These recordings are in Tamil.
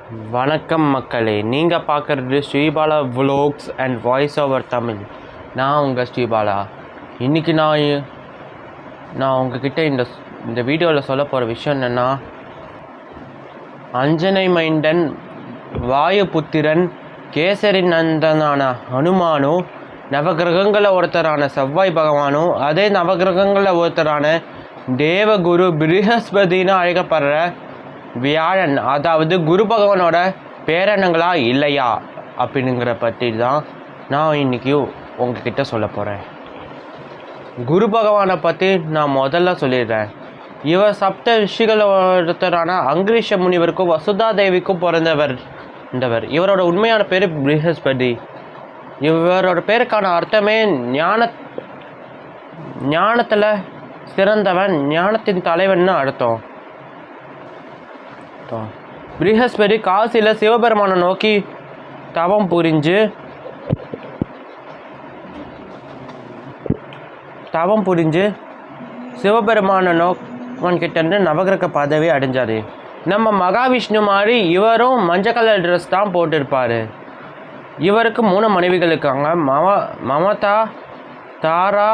வணக்கம் மக்களே, நீங்கள் பார்க்குறது Sribala vlogs and voice over Tamil. நான் உங்கள் ஸ்ரீபாலா. இன்றைக்கி நான் உங்ககிட்ட இந்த வீடியோவில் சொல்ல போகிற விஷயம் என்னென்னா, அஞ்சனை மைண்டன் வாயுபுத்திரன் கேசரி நந்தனான ஹனுமானும் நவகிரகங்களில் ஒருத்தரான செவ்வாய் பகவானும் அதே நவகிரகங்களில் ஒருத்தரான தேவகுரு ப்ரஹஸ்பதினு அழைக்கப்படுற வியாழன், அதாவது குரு பகவானோட பேரனங்களா இல்லையா அப்படிங்கிற பற்றி தான் நான் இன்றைக்கி உங்ககிட்ட சொல்ல போகிறேன். குரு பகவானை பற்றி நான் முதல்ல சொல்லிடுறேன். இவர் சப்த ரிஷிகள் ஒருத்தரான அங்கிரீஷ முனிவருக்கும் வசுதா தேவிக்கும் பிறந்தவர். இவரோட உண்மையான பேர் ப்ரஹஸ்பதி. இவரோட பேருக்கான அர்த்தமே ஞானத்தில் சிறந்தவன், ஞானத்தின் தலைவன் அர்த்தம். ப்ரஹஸ்பதி காசியில் சிவபெருமானை நோக்கி தவம் புரிஞ்சு சிவபெருமானன் கிட்டேருந்து நவகிரக பதவி அடைஞ்சார். நம்ம மகாவிஷ்ணு மாதிரி இவரும் மஞ்சள் கலர் ட்ரெஸ் தான் போட்டிருப்பார். இவருக்கு 3 மனைவிகள் இருக்காங்க. மமதா, தாரா,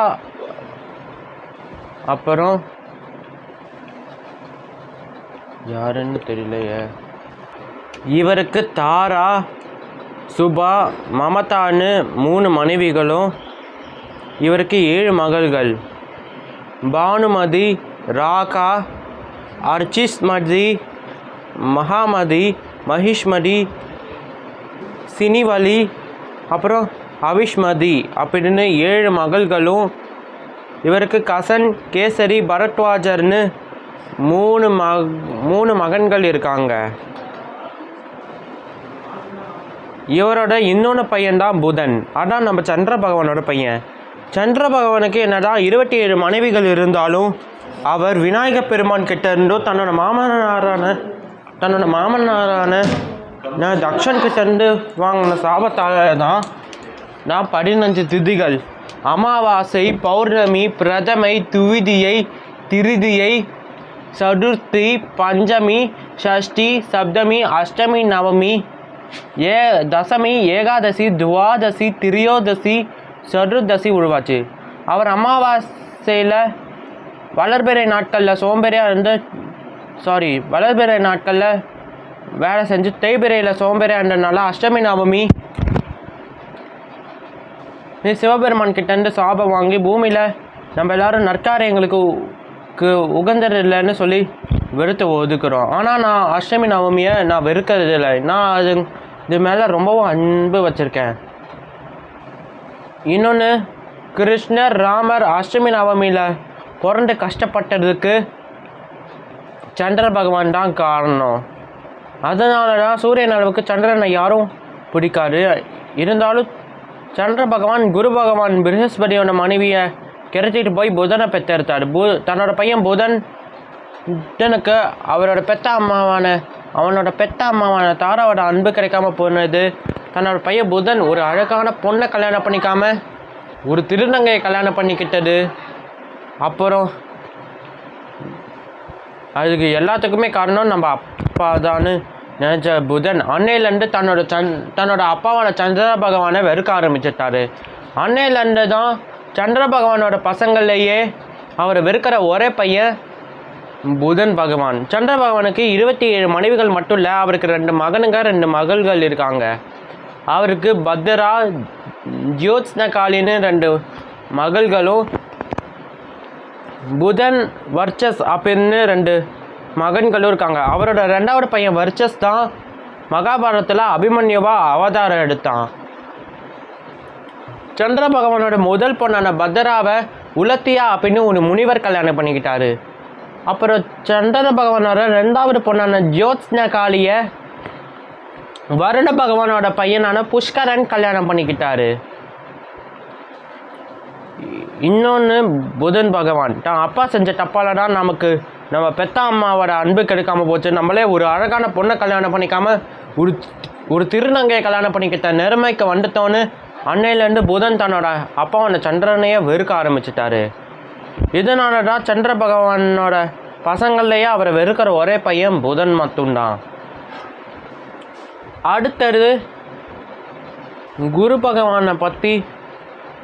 அப்புறம் யாருன்னு தெரியலையே. இவருக்கு தாரா, சுபா, மமதான்னு 3 மனைவிகளும் இவருக்கு 7 மகள்கள். பானுமதி, ராகா, அர்ச்சிஸ்மதி, மகாமதி, மகிஷ்மதி, சினிவலி, அப்புறம் அவிஷ்மதி அப்படின்னு 7 மகள்களும் இவருக்கு கசன், கேசரி, பரத்வாஜர்னு 3 மகன்கள் இருக்காங்க. இவரோட இன்னொன்று பையன்தான் புதன். அதான் நம்ம சந்திர பகவானோட பையன். சந்திர பகவானுக்கு என்னதான் 27 மனைவிகள் இருந்தாலும் அவர் விநாயக பெருமான் கிட்ட இருந்தும் தன்னோட மாமனாரான தக்ஷன் கிட்ட இருந்து வாங்கின சாபத்தால தான் 15 திதிகள், அமாவாசை, பௌர்ணமி, பிரதமை, துவிதியை, திருதியை, சதுர்த்தி, பஞ்சமி, ஷஷ்டி, சப்தமி, அஷ்டமி, நவமி, தசமி, ஏகாதசி, துவாதசி, திரியோதசி, சதுர்தசி உருவாச்சு. அவர் அமாவாசையில் வளர்பிறை நாட்களில் வேலை செஞ்சு தேய்பிறையில் சோம்பேறியாக இருந்ததுனால அஷ்டமி நவமி சிவபெருமான் கிட்டேருந்து சாபம் வாங்கி பூமியில் நம்ம எல்லோரும் நற்காரியங்களுக்கு உகந்தது இல்லைன்னு சொல்லி வெறுத்து ஒதுக்குறோம். ஆனால் நான் அஷ்டமி நவமியை நான் வெறுக்கிறது இல்லை. நான் இது மேலே ரொம்பவும் அன்பு வச்சுருக்கேன். இன்னொன்று, கிருஷ்ணர் ராமர் அஷ்டமி நவமியில் பிறந்து கஷ்டப்பட்டதுக்கு சந்திர பகவான் தான் காரணம். அதனால தான் சூரியன் அளவுக்கு சந்திரனை யாரும் பிடிக்காது. இருந்தாலும் சந்திர பகவான் குரு பகவான் ப்ரஹஸ்பதியோட மனைவியை கிடைச்சிட்டு போய் புதனை பெற்றெடுத்தார். தன்னோட பையன் புதனுக்கு அவனோட பெத்த அம்மாவான தாராவோட அன்பு கிடைக்காம போனது. தன்னோட பையன் புதன் ஒரு அழகான பொண்ணை கல்யாணம் பண்ணிக்காம ஒரு திருநங்கையை கல்யாணம் பண்ணிக்கிட்டது. அப்புறம் அதுக்கு எல்லாத்துக்குமே காரணம் நம்ம அப்பா தான் நினச்ச புதன் அன்னையிலேருந்து தன்னோட அப்பாவான சந்திர பகவானை வெறுக்க ஆரம்பிச்சிட்டாரு. அன்னையிலேருந்து தான் சந்திர பகவானோட பசங்கள்லேயே அவரை வெறுக்கிற ஒரே பையன் புதன் பகவான். சந்திர பகவானுக்கு 27 மனைவிகள் மட்டும் இல்லை, அவருக்கு 2 மகனுங்க 2 மகள்கள் இருக்காங்க. அவருக்கு பத்ரா, ஜோத்ஸ்னகாலின்னு 2 மகள்களும் புதன் வர்ச்சஸ் அப்படின்னு 2 மகன்களும் இருக்காங்க. அவரோட 2வது பையன் வர்ச்சஸ் தான் மகாபாரதத்தில் அபிமன்யுவா அவதாரம் எடுத்தான். சந்திர பகவானோட முதல் பொண்ணான பத்ராவை உலத்தியா அப்படின்னு ஒரு முனிவர் கல்யாணம் பண்ணிக்கிட்டாரு. அப்புறம் சந்திர பகவானோட 2வது பொண்ணான ஜோத்ஸ்னகாலியை வருண பகவானோட பையனான புஷ்கரன் கல்யாணம் பண்ணிக்கிட்டாரு. இன்னொன்று, புதன் பகவான் தான் அப்பா செஞ்ச தப்பால தான் நம்ம பெத்த அம்மாவோட அன்பு கிடைக்காம போச்சு. நம்மளே ஒரு அழகான பொண்ணை கல்யாணம் பண்ணிக்காம ஒரு திருநங்கையை கல்யாணம் பண்ணிக்கிட்ட நிலைமைக்கு வந்துட்டோன்னு அன்னையிலேருந்து புதன் தன்னோட அப்பாவான சந்திரனையே வெறுக்க ஆரம்பிச்சிட்டாரு. இதனால தான் சந்திர பகவானோட பசங்கள்லேயே அவரை வெறுக்கிற ஒரே பையன் புதன் மட்டும்தான். அடுத்தது குரு பகவானை பற்றி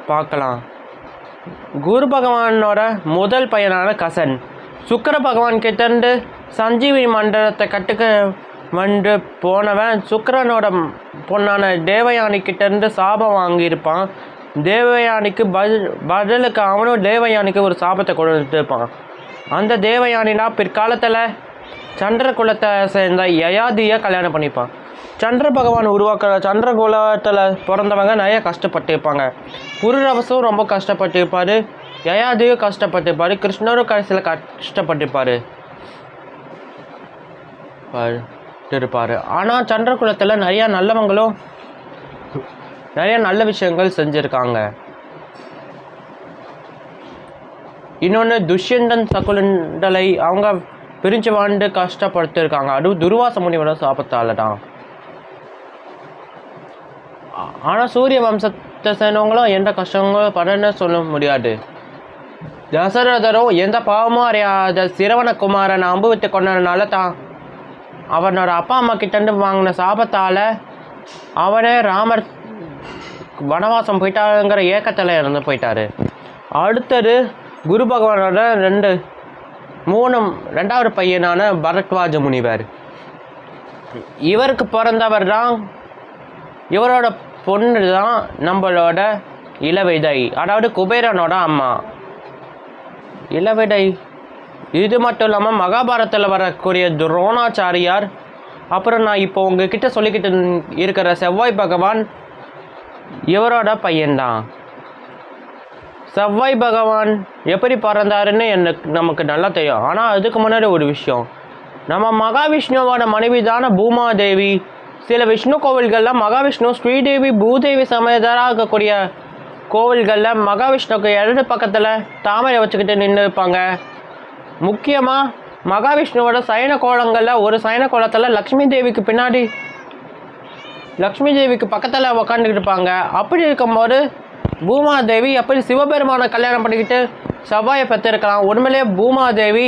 பார்க்கலாம். குரு பகவானோட முதல் பையனான கசன் சுக்கிர பகவான் கிட்டேருந்து சஞ்சீவி மண்டலத்தை கட்டுக்க வந்து போனவன் சுக்கிரனோட பொண்ணான தேவயானி கிட்டேருந்து சாபம் வாங்கியிருப்பான். தேவயானிக்கு பதிலுக்கு அவனும் தேவயானிக்கு ஒரு சாபத்தை கொடுத்துருப்பான். அந்த தேவயானினா பிற்காலத்தில் சந்திர குலத்தை சேர்ந்த யயாதியை கல்யாணம் பண்ணிப்பான். சந்திர பகவான் உருவாக்குற சந்திர குலத்தில் பிறந்தவங்க நிறைய கஷ்டப்பட்டிருப்பாங்க. புருரவசும் ரொம்ப கஷ்டப்பட்டிருப்பார், யயாதியும் கஷ்டப்பட்டிருப்பார், கிருஷ்ணரும் கடைசியில் கஷ்டப்பட்டிருப்பார். ஆனால் சந்திர குலத்தில் நிறையா நல்லவங்களும் நிறைய நல்ல விஷயங்கள் செஞ்சுருக்காங்க. இன்னொன்று துஷ்யந்தன் சகுந்தலை அவங்க பிரிஞ்சு வாழ்ந்து கஷ்டப்படுத்திருக்காங்க. அதுவும் துர்வாச முனிவோட சாபத்தால் தான். ஆனால் சூரிய வம்சத்தை சேர்ந்தவங்களும் எந்த கஷ்டங்களும் படன்னு சொல்ல முடியாது. தசரதரும் எந்த பாவமும் அறியாத சிரவணகுமாரனை அம்புவித்து கொண்டதுனால தான் அவனோட அப்பா அம்மா கிட்டேருந்து வாங்கின சாபத்தால் அவனே ராமர் வனவாசம் போயிட்டாங்கிற ஏக்கத்தில் இறந்து போயிட்டார். அடுத்தது குரு பகவானோட ரெண்டாவது பையனான பரத்வாஜ முனிவர். இவருக்கு பிறந்தவர் தான், இவரோட பொண்ணு தான் நம்மளோட இளவிதை, அதாவது குபேரனோட அம்மா இளவிதை. இது மட்டும் இல்லாமல் மகாபாரதத்தில் வரக்கூடிய துரோணாச்சாரியார், அப்புறம் நான் இப்போ உங்ககிட்ட சொல்லிக்கிட்டு இருக்கிற செவ்வாய் பகவான் இவரோட பையன்தான். செவ்வாய் பகவான் எப்படி பிறந்தாருன்னு நமக்கு நல்லா தெரியும். ஆனால் அதுக்கு முன்னாடி ஒரு விஷயம், நம்ம மகாவிஷ்ணுவோட மனைவி தானே பூமாதேவி. சில விஷ்ணு கோவில்களில் மகாவிஷ்ணு ஸ்ரீதேவி பூதேவி சமேதராக இருக்கக்கூடிய கோவில்களில் மகாவிஷ்ணுக்கு இடது பக்கத்தில் தாமரை வச்சுக்கிட்டு நின்று இருப்பாங்க. முக்கியமாக மகாவிஷ்ணுவோட சயன கோலங்களில் ஒரு சயன கோலத்தில் லக்ஷ்மி தேவிக்கு பின்னாடி லக்ஷ்மி தேவிக்கு பக்கத்தில் உக்காந்துக்கிட்டு இருப்பாங்க. அப்படி இருக்கும்போது பூமாதேவி எப்படி சிவபெருமானை கல்யாணம் பண்ணிக்கிட்டு செவ்வாயை பெற்றிருக்கலாம்? உண்மையிலே பூமாதேவி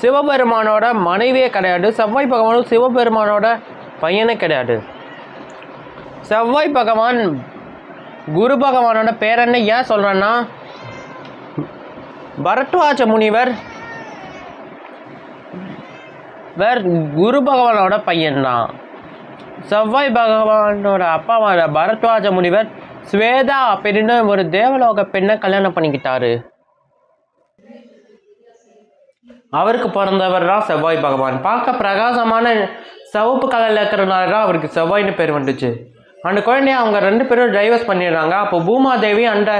சிவபெருமானோட மனைவியே கிடையாது. செவ்வாய் பகவானும் சிவபெருமானோட பையனே கிடையாது. செவ்வாய் பகவான் குரு பகவானோட பேரன்னு ஏன் சொல்கிறேன்னா, பரத்வாஜ முனிவர் குரு பகவானோட பையன்தான். செவ்வாய் பகவானோட அப்பாவான பரத்வாஜ முனிவர் ஸ்வேதா அப்படின்னு ஒரு தேவலோக பெண்ணை கல்யாணம் பண்ணிக்கிட்டாரு. அவருக்கு பிறந்தவர் தான் செவ்வாய் பகவான். பார்க்க பிரகாசமான சிவப்பு கலரில் இருக்கிறதுனால தான் அவருக்கு செவ்வாய்னு பேர் வந்துச்சு. அந்த குழந்தைய அவங்க 2 பேரும் டைவர்ஸ் பண்ணிடுறாங்க. அப்போ பூமாதேவி அந்த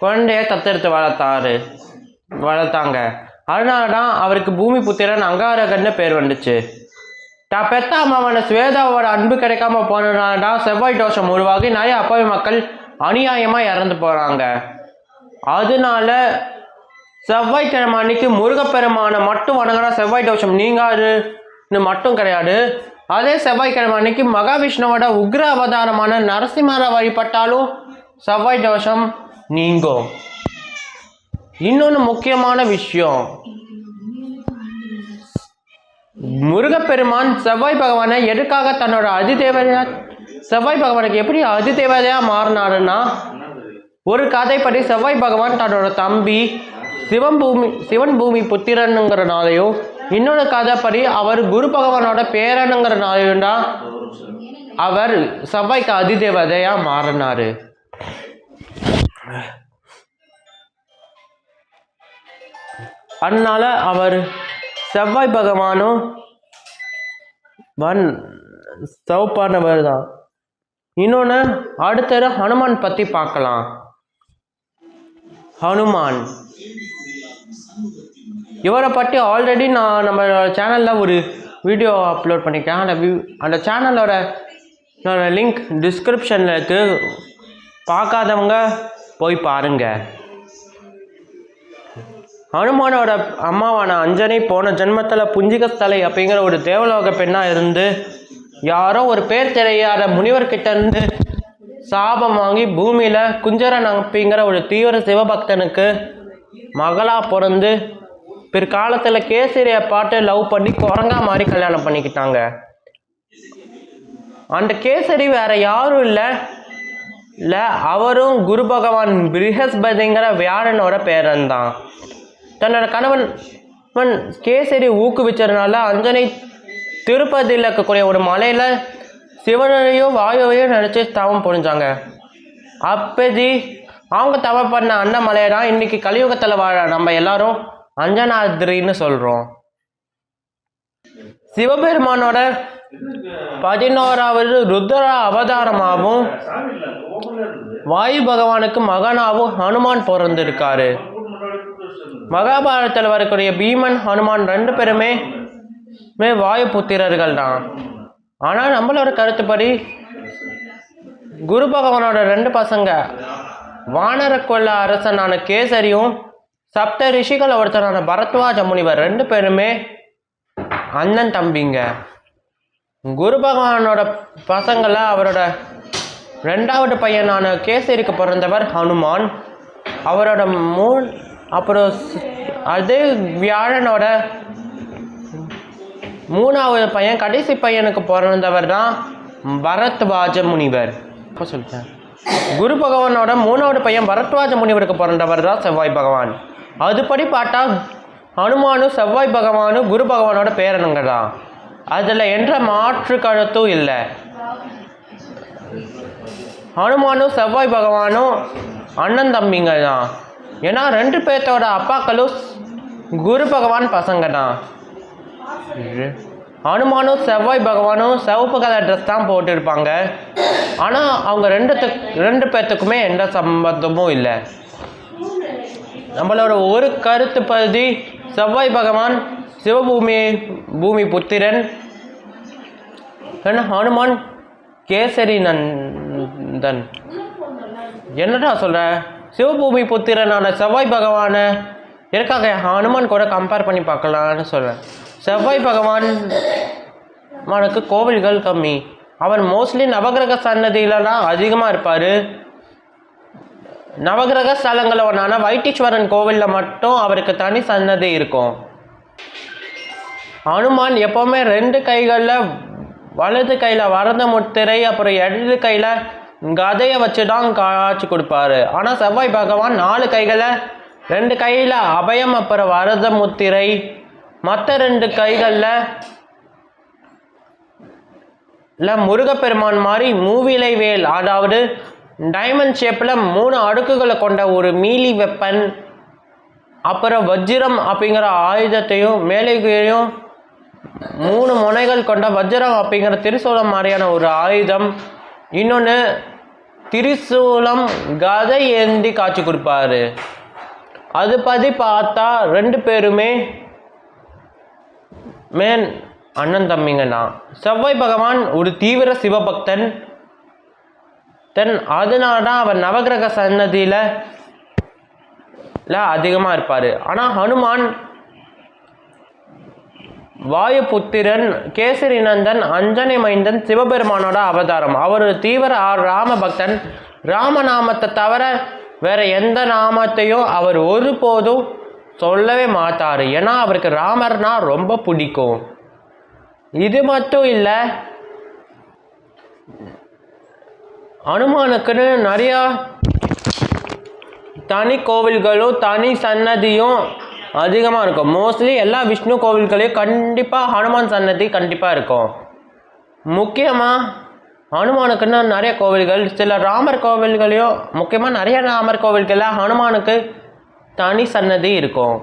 குழந்தைய தத்தெடுத்து வளர்த்தாங்க. அதனால தான் அவருக்கு பூமி புத்திரன் அங்காரகன்னு பேர் வந்துச்சு. தான் பெத்த அம்மாவான ஸ்வேதாவோட அன்பு கிடைக்காம போனதுனால தான் செவ்வாய் தோஷம் உருவாகி நிறைய அப்பாவி மக்கள் அநியாயமாக இறந்து போகிறாங்க. அதனால செவ்வாய்க்கிழமை அன்னைக்கு முருகப்பெருமானை மட்டும் வணங்கினா செவ்வாய் தோஷம் நீங்காதுன்னு மட்டும் கிடையாது. அதே செவ்வாய்க்கிழமை அன்னைக்கு மகாவிஷ்ணுவோட உக்ர அவதாரமான நரசிம்மரை வழிபட்டாலும் செவ்வாய் தோஷம் நீங்கும். இன்னொன்று முக்கியமான விஷயம், முருகப்பெருமான் செவ்வாய் பகவானை எதுக்காக தன்னோட அதிதேவதையா செவ்வாய் பகவானுக்கு எப்படி அதிதேவதையாக மாறினாருன்னா, ஒரு கதைப்படி செவ்வாய் பகவான் தன்னோட தம்பி சிவன் பூமி புத்திரனுங்கிறனாலையும், இன்னொரு கதைப்படி அவர் குரு பகவானோட பேரனுங்கிறனாலையும் தான் அவர் செவ்வாய்க்கு அதிதேவதையாக மாறினார். அதனால அவர் செவ்வாய் பகவானும் சிவப்பானவர் தான். இன்னொன்று அடுத்தது ஹனுமான் பற்றி பார்க்கலாம். ஹனுமான் இவரை பற்றி ஆல்ரெடி நான் நம்ம சேனலில் ஒரு வீடியோ அப்லோட் பண்ணியிருக்கேன். அந்த சேனலோட லிங்க் டிஸ்கிரிப்ஷனில் இருக்குது. பார்க்காதவங்க போய் பாருங்கள். ஹனுமானோட அம்மாவான அஞ்சனை போன ஜென்மத்தில் புஞ்சிகஸ்தலை அப்படிங்கிற ஒரு தேவலோக பெண்ணாக இருந்து யாரோ ஒரு பேர் தெரியாத முனிவர்கிட்ட இருந்து சாபம் வாங்கி பூமியில் குஞ்சரன் அப்படிங்கிற ஒரு தீவிர சிவபக்தனுக்கு மகளாக பிறந்து பிற்காலத்தில் கேசரியை பாட்டு லவ் பண்ணி குரங்கா மாதிரி கல்யாணம் பண்ணிக்கிட்டாங்க. அந்த கேசரி வேற யாரும் இல்லை அவரும் குரு பகவான் ப்ரஹஸ்பதிங்கிற வியாழனோட பேரன் தான். தன்னோட கணவன் கேசரி ஊக்குவிச்சதுனால அஞ்சனை திருப்பதியில் இருக்கக்கூடிய ஒரு மலையில் சிவனையும் வாயுவையும் நினச்சி தவம் புரிஞ்சாங்க. அப்பதி அவங்க தவம் பண்ண அந்த மலையை தான் இன்னைக்கு கலியுகத்தில் வாழ நம்ம எல்லாரும் அஞ்சனாத்ரின்னு சொல்கிறோம். சிவபெருமானோட 11வது ருத்ர அவதாரமாகவும் வாயு பகவானுக்கு மகனாகவும் ஹனுமான் பிறந்திருக்காரு. மகாபாரதத்தில் வரக்கூடிய பீமன் ஹனுமான் 2 பேருமே வாயு புத்திரர்கள் தான். ஆனால் நம்மளோட கருத்துப்படி குரு பகவானோட 2 பசங்க வானர கொள்ள அரசனான கேசரியும் சப்த ரிஷிகள் ஒருத்தரான பரத்வாஜ முனிவர் 2 பேருமே அண்ணன் தம்பிங்க. குரு பகவானோட பசங்களை அவரோட 2வது பையனான கேசரிக்கு பிறந்தவர் ஹனுமான். அவரோட அப்புறம் அதே வியாழனோட 3வது பையன் கடைசி பையனுக்கு பிறந்தவர் தான் பரத்வாஜ முனிவர். இப்போ சொல்லிட்டேன். குரு பகவானோட 3வது பையன் பரத்வாஜ முனிவருக்கு பிறந்தவர் தான் செவ்வாய் பகவான். அதுபடி பார்த்தா ஹனுமானும் செவ்வாய் பகவானும் குரு பகவானோட பேரனுங்க தான். அதில் என்ற மாற்று கருத்தும் இல்லை. ஹனுமானும் செவ்வாய் பகவானும் அண்ணன் தம்பிங்க தான். ஏன்னா 2 பேர்த்தோட அப்பாக்களும் குரு பகவான் பசங்க தான். ஹனுமானும் செவ்வாய் பகவானும் சிவப்பு கலர் ட்ரெஸ் தான் போட்டிருப்பாங்க. ஆனால் அவங்க 2 பேர்த்துக்குமே எந்த சம்பந்தமும் இல்லை. நம்மளோட ஒரு கருத்து பகுதி செவ்வாய் பகவான் பூமி புத்திரன், ஹனுமான் கேசரி நந்தன். என்னடா சொல்ற? சிவபூமி புத்திரனான செவ்வாய் பகவானை எதுக்காக ஹனுமான் கூட கம்பேர் பண்ணி பார்க்கலான்னு சொல்கிறேன். செவ்வாய் பகவானுக்கு கோவில்கள் கம்மி. அவர் மோஸ்ட்லி நவகிரக சன்னதியிலலாம் அதிகமாக இருப்பார். நவகிரக ஸ்தலங்களில் ஒன்றான வைத்தீஸ்வரன் கோவிலில் மட்டும் அவருக்கு தனி சன்னதி இருக்கும். ஹனுமான் எப்போவுமே 2 கைகளில் வலது கையில் வரத முத்திரை அப்புறம் இடது கையில் கதையை வச்சு தான் காட்சி கொடுப்பாரு. ஆனால் செவ்வாய் பகவான் 4 கைகளை 2 கையில் அபயம் அப்புறம் வரத முத்திரை, மற்ற 2 கைகளில் முருகப்பெருமான் மாதிரி மூவிலை வேல், அதாவது டைமண்ட் ஷேப்பில் 3 அடுக்குகளை கொண்ட ஒரு மீலி வெப்பன், அப்புறம் வஜ்ரம் அப்படிங்கிற ஆயுதத்தையும் மேலேயும் 3 முனைகள் கொண்ட வஜ்ரம் அப்படிங்கிற திரிசூலம் மாதிரியான ஒரு ஆயுதம், இன்னொன்று திரிசூலம் கதை ஏந்தி காட்சி கொடுப்பாரு. அது பற்றி பார்த்தா 2 பேருமே அண்ணன் தம்பிங்க தான். செவ்வாய் பகவான் ஒரு தீவிர சிவபக்தன். அதனால தான் அவர் நவகிரக சன்னதியில் அதிகமாக இருப்பார். ஆனால் ஹனுமான் வாயுபுத்திரன், கேசரி நந்தன், அஞ்சனை மைந்தன், சிவபெருமானோட அவதாரம். அவர் ஒரு தீவிர ராம பக்தன். ராமநாமத்தை தவிர வேற எந்த நாமத்தையும் அவர் ஒருபோதும் சொல்லவே மாட்டார். ஏன்னா அவருக்கு ராமர்னா ரொம்ப பிடிக்கும். இது மட்டும் இல்லை, ஹனுமானுக்குன்னு நிறையா தனி கோவில்களும் தனி சன்னதியும் அதிகமாக இருக்கும். மோஸ்ட்லி எல்லா விஷ்ணு கோவில்களையும் கண்டிப்பாக ஹனுமான் சன்னதி கண்டிப்பாக இருக்கும். முக்கியமாக ஹனுமானுக்குன்னு நிறைய கோவில்கள், சில ராமர் கோவில்களையும் முக்கியமாக நிறைய ராமர் கோவில்களில் ஹனுமானுக்கு தனி சன்னதி இருக்கும்.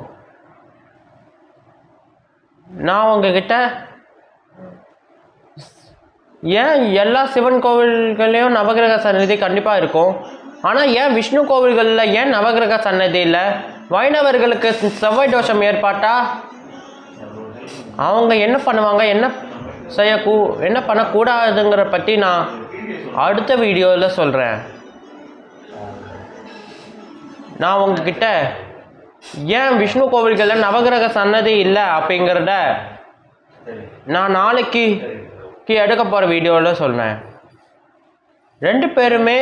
நான் உங்ககிட்ட ஏன் எல்லா சிவன் கோவில்களையும் நவகிரக சன்னதி கண்டிப்பாக இருக்கும், ஆனால் ஏன் விஷ்ணு கோவில்களில் ஏன் நவகிரக சன்னதி இல்லை? வைணவர்களுக்கு செவ்வாய் தோஷம் ஏற்பட்டால் அவங்க என்ன பண்ணுவாங்க, என்ன பண்ணக்கூடாதுங்கிற பற்றி நான் அடுத்த வீடியோவில் சொல்கிறேன். நான் உங்ககிட்ட ஏன் விஷ்ணு கோவில்களில் நவகிரக சன்னதி இல்லை அப்படிங்கிறத நான் நாளைக்கு எடுக்க போகிற வீடியோவில் சொல்கிறேன். 2 பேருமே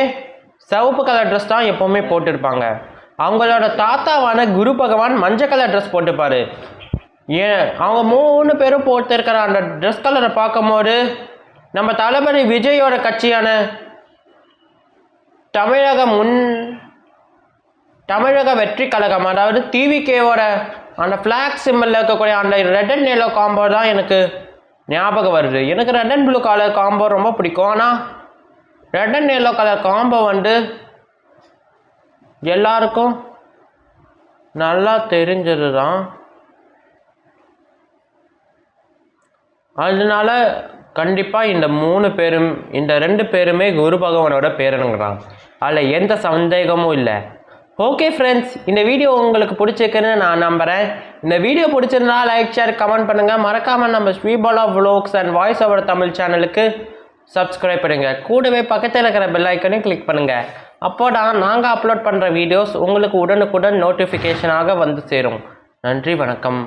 சிவப்பு கலர் ட்ரெஸ் தான் எப்போவுமே போட்டிருப்பாங்க. அவங்களோட தாத்தாவான குரு பகவான் மஞ்சள் கலர் ட்ரெஸ் போட்டுப்பார். அவங்க 3 பேரும் போட்டிருக்கிற அந்த ட்ரெஸ் கலரை பார்க்கும்போது நம்ம தளபதி விஜயோட கட்சியான தமிழக வெற்றி கழகம், அதாவது டிவிகேவோட அந்த ஃப்ளாக் சிம்பிளில் இருக்கக்கூடிய அந்த ரெட் அண்ட் எல்லோ காம்போ தான் எனக்கு ஞாபகம் வருது. எனக்கு red and blue colour combo ரொம்ப பிடிக்கும். ஆனால் red and yellow colour combo எல்லாருக்கும் நல்லா தெரிஞ்சது தான். அதனால கண்டிப்பாக இந்த 2 பேருமே குரு பகவானோட பேரனுங்கிறாங்க. அதில் எந்த சந்தேகமும் இல்லை. ஓகே ஃப்ரெண்ட்ஸ், இந்த வீடியோ உங்களுக்கு பிடிச்சிருக்குன்னு நான் நம்புகிறேன். இந்த வீடியோ பிடிச்சிருந்தா லைக், ஷேர், கமெண்ட் பண்ணுங்கள். மறக்காமல் நம்ம Sribala vlogs and voice over Tamil சேனலுக்கு சப்ஸ்கிரைப் பண்ணுங்கள். கூடவே பக்கத்தில் இருக்கிற பெல் ஐக்கனையும் கிளிக் பண்ணுங்கள். அப்போ தான் நாங்கள் அப்லோட் பண்ணுற வீடியோஸ் உங்களுக்கு உடனுக்குடன் நோட்டிஃபிகேஷனாக வந்து சேரும். நன்றி, வணக்கம்.